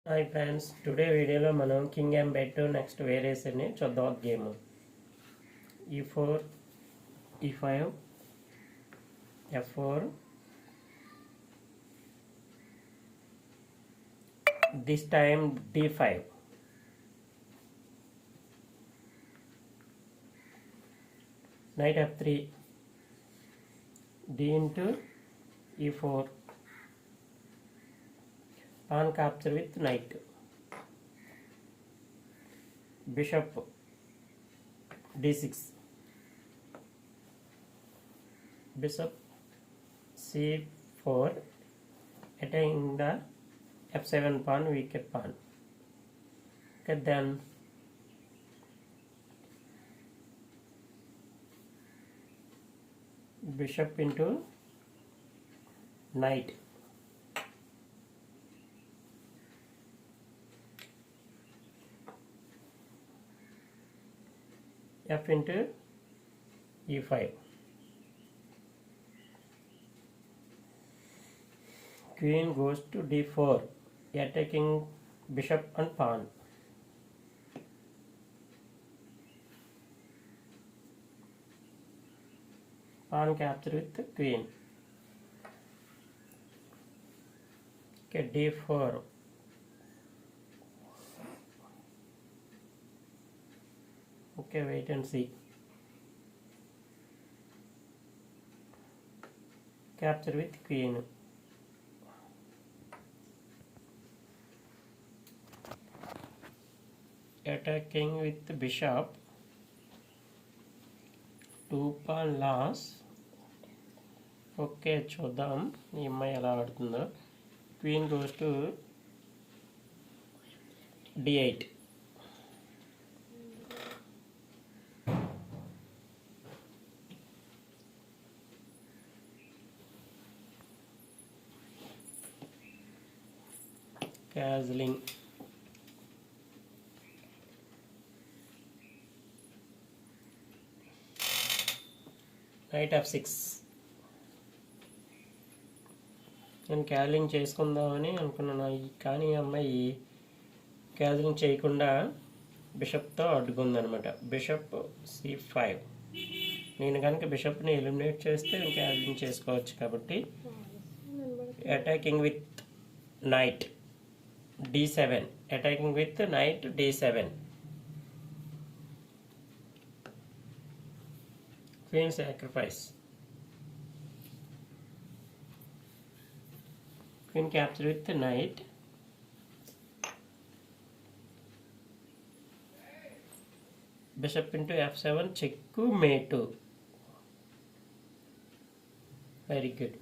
Hi friends, today వీడియోలో మనం king and bet next variation చూద్దాం. Game E4, E5, F4, this time D5, knight F3, D into E4, pawn capture with knight, bishop D6, bishop C4, attacking the F7 pawn, weaker pawn. Okay, then bishop into knight, F into E5, queen goes to D4, attacking bishop and pawn. Pawn capture with the queen. Okay, D4. Okay, wait and see. Capture with queen. Attacking with the bishop. 2 pawn loss. Okay, చూద్దాం ఈ అమ్మాయి ఎలా ఆడుతుందో. Queen goes to D8. Castling. Knight F6. నేను క్యాలింగ్ చేసుకుందామని అనుకున్నాను, కానీ అమ్మాయి క్యాలింగ్ చేయకుండా బిషప్తో అడ్డుకుందనమాట. Bishop C5. నేను కనుక బిషప్ని ఎలిమినేట్ చేస్తే క్యాలింగ్ చేసుకోవచ్చు. కాబట్టి attacking with night D7, attacking with knight D7, queen sacrifice, queen capture with the knight, bishop into F7, checkmate. Very good.